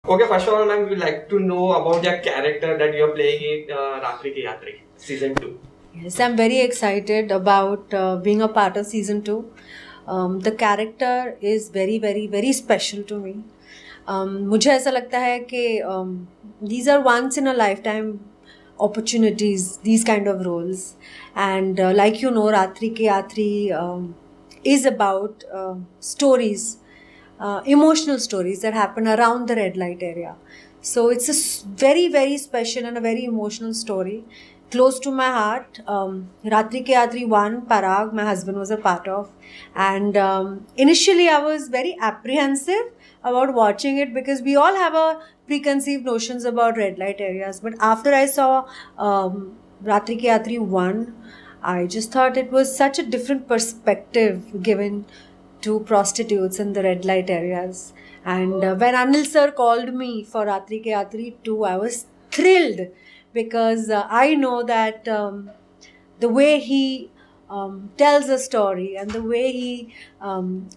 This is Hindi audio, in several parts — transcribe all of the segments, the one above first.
Okay, first of all, ma'am, we would like to know about your character that you are playing in Ratri Ki Yatri, season 2. Yes, I'm very excited about being a part of season 2. The character is very, very, very special to me. मुझे ऐसा लगता है कि these are once in a lifetime opportunities, these kind of roles. And like you know, Ratri Ki Yatri is about stories, emotional stories that happen around the red light area. So it's a very, very special and a very emotional story. Close to my heart. Ratri Ki Yatri 1, Parag, my husband was a part of. And initially I was very apprehensive about watching it because we all have a preconceived notions about red light areas. But after I saw Ratri Ki Yatri 1, I just thought it was such a different perspective given to prostitutes in the red light areas. And when Anil sir called me for Ratri Ki Yatri 2, I was thrilled because I know that the way he tells a story and the way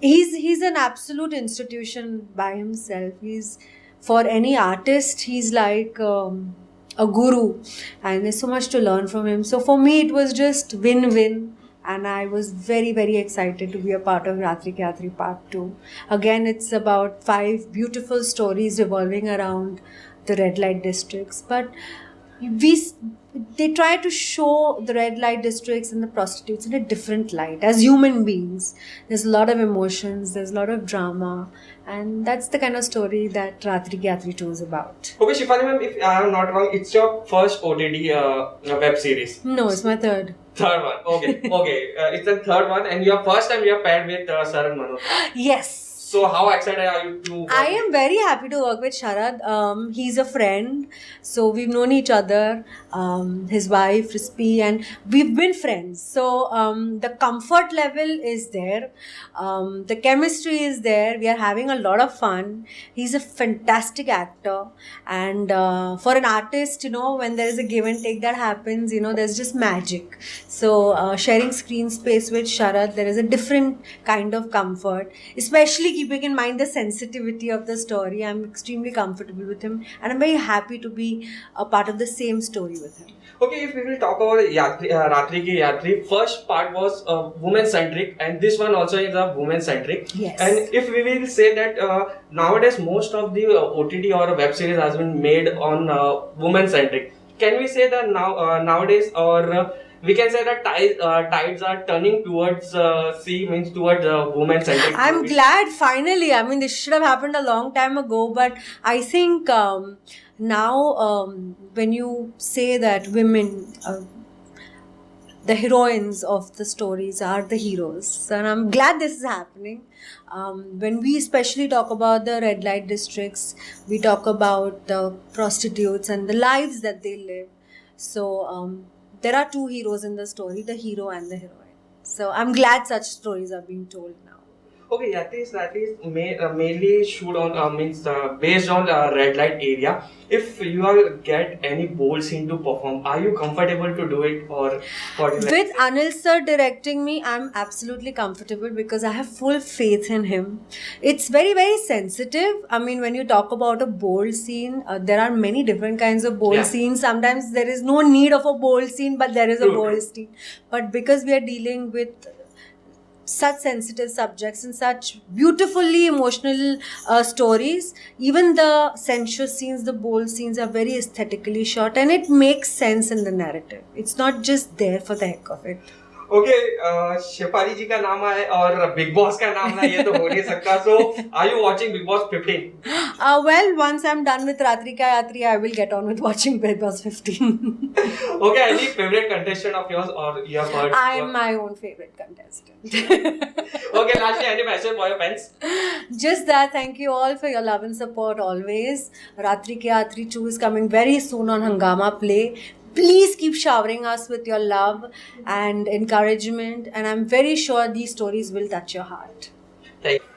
he's an absolute institution by himself. He's, for any artist, he's like a guru, and there's so much to learn from him. So for me, it was just win-win. And I was very, very excited to be a part of Ratri Ki Yatri Part 2. Again, it's about 5 beautiful stories revolving around the red light districts. But they try to show the red light districts and the prostitutes in a different light as human beings. There's a lot of emotions, there's a lot of drama, and that's the kind of story that Ratri Ki Yatri 2 is about. Okay, Shefali ma'am, if I am not wrong, it's your first OTT web series. No, it's my third. Third one, okay. It's the third one, and your first time you are paired with Saran Manohar. Yes. So how excited are you to? I am very happy to work with Sharad. He's a friend, so we've known each other. His wife Rispi, and we've been friends. So the comfort level is there, the chemistry is there. We are having a lot of fun. He's a fantastic actor, and for an artist, you know, when there is a give and take that happens, you know, there's just magic. So sharing screen space with Sharad, there is a different kind of comfort, especially keeping in mind the sensitivity of the story. I'm extremely comfortable with him, and I'm very happy to be a part of the same story with him. Okay, if we will talk about Ratri Ki Yatri, first part was woman-centric, and this one also is a woman-centric. Yes. And if we will say that nowadays most of the OTT or web series has been made on woman-centric, can we say that nowadays, or we can say that tides are turning towards towards woman-centric? I'm glad finally. I mean, this should have happened a long time ago, but I think now when you say that women, the heroines of the stories are the heroes, and I'm glad this is happening. When we especially talk about the red light districts, we talk about the prostitutes and the lives that they live. So there are 2 heroes in the story, the hero and the heroine. So I'm glad such stories are being told now. Okay, that is mainly shoot on based on red light area. If you are get any bold scene to perform, are you comfortable to do it, or what? With Anil sir directing me, I'm absolutely comfortable because I have full faith in him. It's very, very sensitive. I mean, when you talk about a bold scene, there are many different kinds of bold scenes. Sometimes there is no need of a bold scene, but there is a bold scene. But because we are dealing with such sensitive subjects and such beautifully emotional stories, even the sensuous scenes, the bold scenes are very aesthetically shot, and it makes sense in the narrative. It's not just there for the heck of it. Okay, Shefali जी का नाम है और बिग बॉस का नाम है, ये तो हो नहीं सकता. So, are you watching Big Boss 15? Well, once I'm done with Ratri Ki Yatri, I will get on with watching Big Boss 15. Okay, any favorite contestant of yours, or you have heard? I am my own favorite contestant. Okay, lastly, any message for your fans? Just that, thank you all for your love and support always. Ratri Ki Yatri 2 is coming very soon on Hungama Play. Please keep showering us with your love and encouragement, and I'm very sure these stories will touch your heart.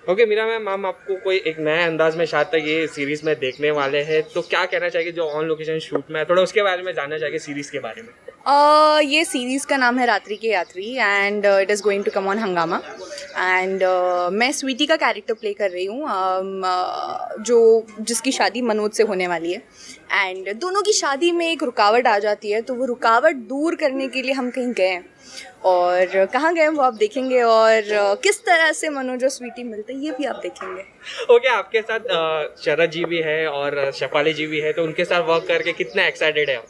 Okay Meera ma'am, आपको कोई एक नए अंदाज में शायद तक ये सीरीज में देखने वाले हैं, तो क्या कहना चाहिए जो ऑन लोकेशन शूट में है, थोड़ा उसके बारे में जानना चाहिए सीरीज के बारे में. ये सीरीज़ का नाम है Raatri Ke Yatri and it is going to come on Hungama and मैं स्वीटी का कैरेक्टर प्ले कर रही हूँ जिसकी शादी मनोज से होने वाली है एंड दोनों की शादी में एक रुकावट आ जाती है, तो वो रुकावट दूर करने के लिए हम कहीं गए हैं और कहाँ गए वो आप देखेंगे और किस तरह से मनोज और स्वीटी मिलते हैं ये भी आप देखेंगे। ओके, आपके साथ शरद जी भी है और शेफाली जी भी है, तो उनके साथ वर्क करके कितना एक्साइटेड है आप?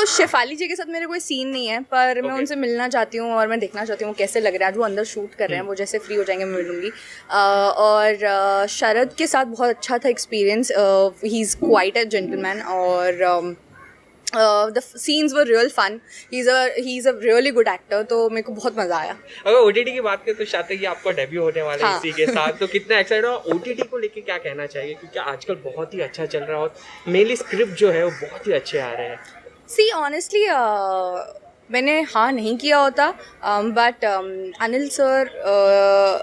शेफाली जी के साथ मेरे कोई सीन नहीं है, पर मैं उनसे मिलना चाहती हूँ और मैं देखना चाहती हूँ वो कैसे लग रहा है। आज वो अंदर शूट कर रहे हैं, वो जैसे फ्री हो जाएंगे मैं मिलूंगी। और शरद के साथ बहुत अच्छा था experience, he is quite a gentleman और the scenes were real fun, he is a really good actor, तो मेरे को बहुत मज़ा आया। अगर ओटीटी की बात करें तो शायद ये आपका डेब्यू होने वाला है इसी के साथ, तो कितना एक्साइटेड हो? ओटीटी को लेके क्या कहना चाहिए, क्योंकि आजकल बहुत ही अच्छा चल रहा है और मेनली स्क्रिप्ट जो है वो बहुत ही अच्छे आ रहे हैं। सी ऑनेस्टली मैंने हाँ नहीं किया होता, बट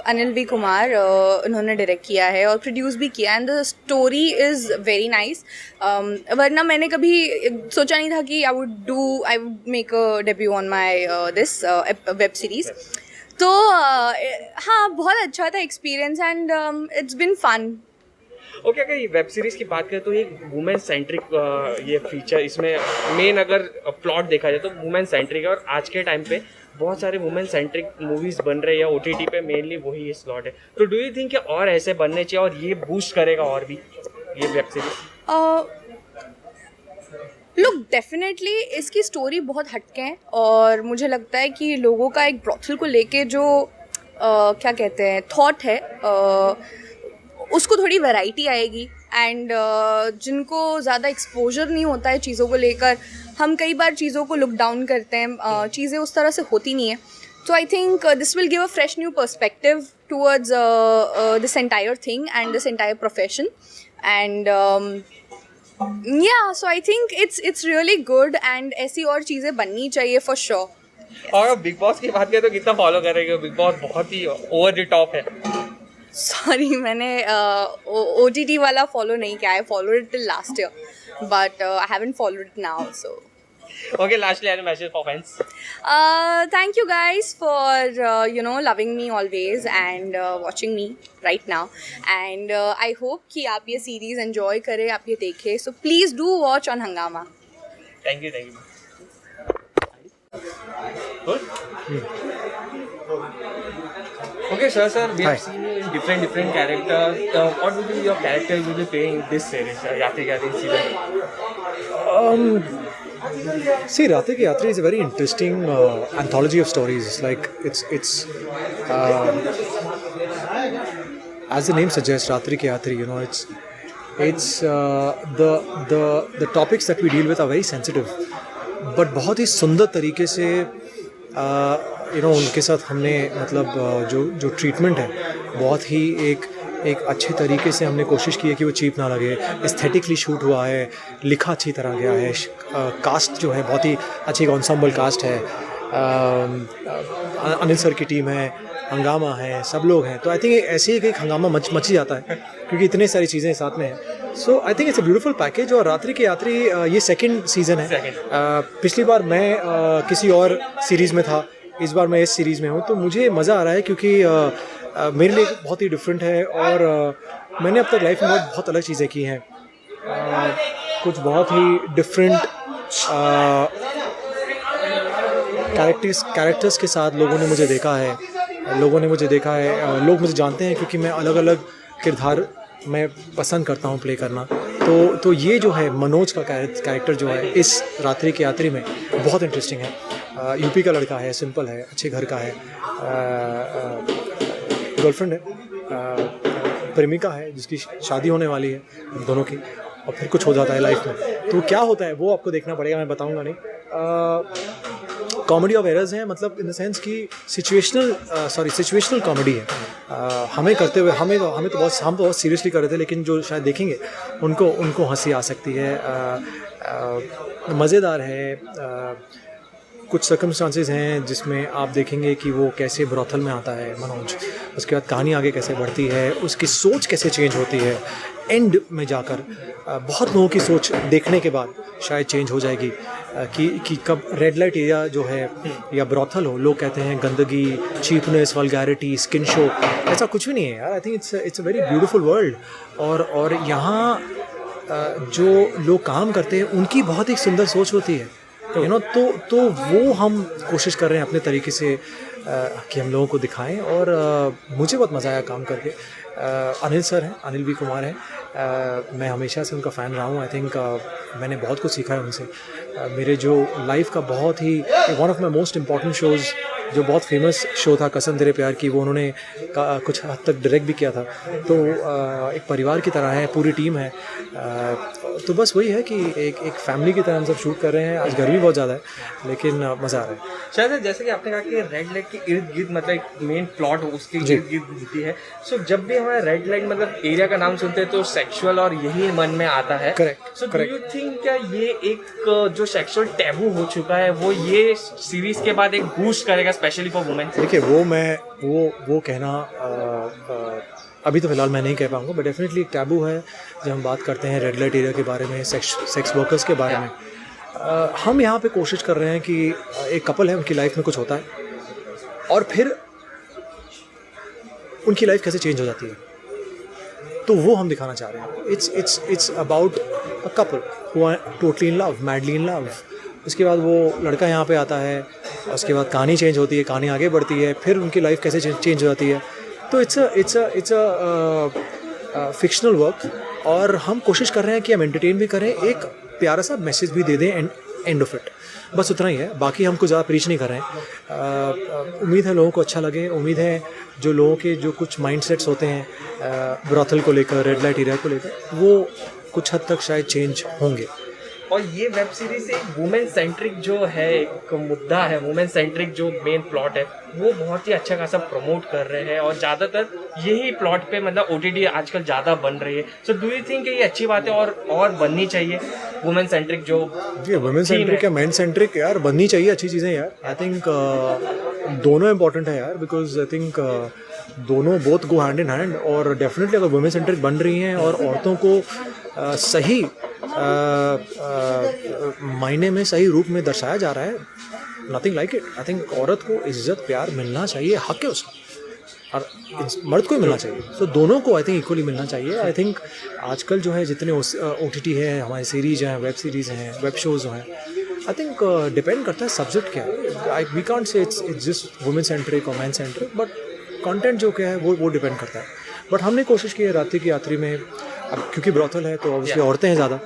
अनिल वी कुमार उन्होंने डायरेक्ट किया है और प्रोड्यूस भी किया and the story is very nice. वरना मैंने कभी सोचा नहीं था कि I would make a debut on my this web series. तो हाँ, बहुत अच्छा था experience and it's been fun. Okay, अगर ये वेब सीरीज़ की बात करें तो एक वुमेन सेंट्रिक ये फीचर, इसमें मेन अगर प्लॉट देखा जाए तो वुमेन सेंट्रिक है और आज के टाइम पे बहुत सारे वुमेन सेंट्रिक मूवीज़ बन रहे हैं ओटीटी पे, मेनली वही ये स्लॉट है। तो डू यू थिंक कि और ऐसे बनने चाहिए और ये बूस्ट करेगा और भी ये वेब सीरीज? लुक, डेफिनेटली इसकी स्टोरी बहुत हटके हैं और मुझे लगता है कि लोगों का एक ब्रॉथल को लेके जो क्या कहते हैं थॉट है, उसको थोड़ी वैरायटी आएगी एंड जिनको ज़्यादा एक्सपोजर नहीं होता है चीज़ों को लेकर, हम कई बार चीज़ों को लुक डाउन करते हैं, चीज़ें उस तरह से होती नहीं है। So I think this will give a fresh new perspective towards this entire thing and this entire profession, and yeah, so I think it's really good and ऐसी और चीज़ें बननी चाहिए for sure. और बिग बॉस की बात करें तो कितना फॉलो करेंगे? बिग बॉस बहुत ही ओवर द टॉप है। सॉरी, मैंने OTT वाला फॉलो नहीं किया है, follow it till last year but I haven't followed it now. So okay, lastly any message for fans? Thank you guys for loving me always and watching me right now, and I hope कि आप ये सीरीज एंजॉय करें, आप ये देखें, so please do watch on Hangama. Thank you. Good? Okay, sir, we have seen you in different characters. What will be your character you will be playing in this series, Yatri Ka Din season? See, Rathi Ki Yatri is a very interesting anthology of stories. Like it's as the name suggests, Ratri Ki Yatri. It's the topics that we deal with are very sensitive, but बहुत ही सुंदर तरीके से उनके साथ हमने मतलब जो ट्रीटमेंट है बहुत ही एक अच्छे तरीके से हमने कोशिश की है कि वो चीप ना लगे। एस्थेटिकली शूट हुआ है, लिखा अच्छी तरह गया है, कास्ट जो है बहुत ही अच्छी एंसेम्बल कास्ट है, अनिल सर की टीम है, हंगामा है, सब लोग हैं। तो आई थिंक ऐसे ही एक हंगामा मच ही जाता है क्योंकि इतनी सारी चीज़ें साथ में हैं। So I think it's a beautiful package. और रात्रि की यात्री ये सेकंड सीज़न है। पिछली बार मैं किसी और सीरीज़ में था, इस बार मैं इस सीरीज़ में हूँ, तो मुझे मज़ा आ रहा है क्योंकि मेरे लिए बहुत ही डिफरेंट है और मैंने अब तक लाइफ में बहुत अलग चीज़ें की हैं, कुछ बहुत ही डिफरेंट कैरेक्टर्स के साथ लोगों ने मुझे देखा है, लोग मुझे जानते हैं क्योंकि मैं अलग अलग किरदार मैं पसंद करता हूँ प्ले करना। तो ये जो है मनोज का कैरेक्टर जो है इस रात्रि की यात्री में बहुत इंटरेस्टिंग है। यूपी का लड़का है, सिंपल है, अच्छे घर का है, गर्लफ्रेंड है, प्रेमिका है जिसकी शादी होने वाली है दोनों की, और फिर कुछ हो जाता है लाइफ में। तो क्या होता है वो आपको देखना पड़ेगा, मैं बताऊंगा नहीं। कॉमेडी ऑफ एरर्स है, मतलब इन द सेंस कि सिचुएशनल कॉमेडी है। हमें करते हुए हम तो बहुत सीरियसली कर रहे थे, लेकिन जो शायद देखेंगे उनको हंसी आ सकती है। मज़ेदार है। कुछ सर्कमस्टांसेस हैं जिसमें आप देखेंगे कि वो कैसे ब्रॉथल में आता है मनोज, उसके बाद कहानी आगे कैसे बढ़ती है, उसकी सोच कैसे चेंज होती है, एंड में जाकर बहुत लोगों की सोच देखने के बाद शायद चेंज हो जाएगी। कि कब रेड लाइट एरिया जो है या ब्रॉथल हो, लोग कहते हैं गंदगी, चीपनेस, वल्गैरिटी, स्किन शो, ऐसा कुछ भी नहीं है यार। आई think it's a very beautiful world. और यहाँ जो लोग काम करते हैं उनकी बहुत ही सुंदर सोच होती है, यू नो। तो वो हम कोशिश कर रहे हैं अपने तरीके से कि हम लोगों को दिखाएं, और मुझे बहुत मज़ा आया काम करके। अनिल सर हैं, अनिल वी कुमार हैं, मैं हमेशा से उनका फ़ैन रहा हूँ। आई थिंक मैंने बहुत कुछ सीखा है उनसे। मेरे जो लाइफ का बहुत ही one of my most important shows, जो बहुत फेमस शो था कसम तेरे प्यार की, वो उन्होंने कुछ हद तक डायरेक्ट भी किया था। तो एक परिवार की तरह है, पूरी टीम है। तो बस वही है कि एक फैमिली की तरह हम सब शूट कर रहे हैं। आज गर्मी बहुत ज़्यादा है, लेकिन मज़ा आ रहा है। शायद जैसे कि आपने कहा कि रेड लाइट के इर्द गिर्द मतलब एक मेन प्लॉट उसके इर्द गिर्द होती है। सो जब भी हमारे रेड लाइट मतलब एरिया का नाम सुनते हैं तो सेक्सुअल और यही मन में आता है। Correct. So do you think क्या ये एक जो सेक्सुअल टैबू हो चुका है वो ये सीरीज के बाद एक बूस्ट करेगा स्पेशली फॉर वुमेन? देखिए वो कहना अभी तो फिलहाल मैं नहीं कह पाऊँगा, बट डेफिनेटली एक टैबू है जब हम बात करते हैं रेड लाइट एरिया के बारे में, सेक्स वर्कर्स के बारे में। हम यहाँ पे कोशिश कर रहे हैं कि एक कपल है, उनकी लाइफ में कुछ होता है और फिर उनकी लाइफ कैसे चेंज हो जाती है, तो वो हम दिखाना चाह रहे हैं। It's about a couple who are totally in love, madly in love. उसके बाद वो लड़का यहाँ पे आता है, उसके बाद कहानी चेंज होती है, कहानी आगे बढ़ती है, फिर उनकी लाइफ कैसे चेंज हो जाती है। तो इट्स अ फिक्शनल वर्क, और हम कोशिश कर रहे हैं कि हम एंटरटेन भी करें, एक प्यारा सा मैसेज भी दे दें एंड ऑफ इट। बस उतना ही है, बाकी हम कुछ ज़्यादा प्रीच नहीं कर रहे हैं। उम्मीद है लोगों को अच्छा लगे। उम्मीद है जो लोगों के जो कुछ माइंडसेट्स होते हैं ब्रॉथल को लेकर, रेड लाइट एरिया को लेकर, वो कुछ हद तक शायद चेंज होंगे। और ये वेब सीरीज एक वुमेन सेंट्रिक जो है, एक मुद्दा है, वुमेन सेंट्रिक जो मेन प्लॉट है वो बहुत ही अच्छा खासा प्रमोट कर रहे हैं, और ज़्यादातर यही प्लॉट पे मतलब OTT आजकल ज़्यादा बन रही है। सो डू यू थिंक ये अच्छी बात है और बननी चाहिए वुमेन सेंट्रिक जो वुमेन सेंट्रिक या मैन सेंट्रिक यार बननी चाहिए अच्छी चीज़ें यार। आई थिंक दोनों इम्पॉर्टेंट है यार, बिकॉज आई थिंक दोनों both go hand in hand. और डेफिनेटली अगर वुमेन सेंट्रिक बन रही हैं और औरतों को सही मायने में, सही रूप में दर्शाया जा रहा है, nothing like it. I think औरत को इज्जत प्यार मिलना चाहिए, हक है उसका, और मर्द को ही मिलना चाहिए। सो दोनों को आई थिंक इक्वली मिलना चाहिए। आई थिंक आजकल जो है जितने OTT है, हमारी सीरीज़ हैं, वेब सीरीज़ हैं, वेब शोज़ हैं, आई थिंक डिपेंड करता है सब्जेक्ट क्या है। We can't say it's just women centric और मैन सेंट्रिक, बट कंटेंट जो क्या है वो डिपेंड करता है। बट हमने कोशिश की है रात्रि की यात्री में, अब क्योंकि ब्रॉथल है तो ऑब्वियसली औरतें हैं ज़्यादा,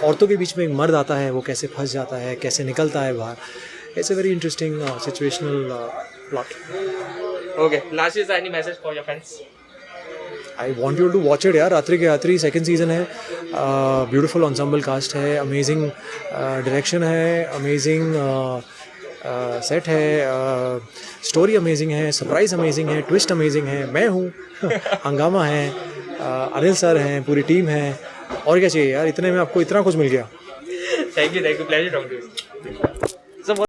औरतों के बीच में एक मर्द आता है, वो कैसे फंस जाता है, कैसे निकलता है बाहर। It's a very interesting situational plot. Okay, last is any message for your fans? I want you to watch it यार। रात्रि की यात्री सेकेंड सीजन है, ब्यूटीफुल ensemble कास्ट है, अमेजिंग डायरेक्शन है, अमेजिंग सेट है, स्टोरी अमेजिंग है, सरप्राइज अमेजिंग है, ट्विस्ट अमेजिंग है, मैं हूँ हंगामा है, अनिल सर हैं, पूरी टीम है, और क्या चाहिए यार। इतने में आपको इतना कुछ मिल गया। Thank you, pleasure talking to you.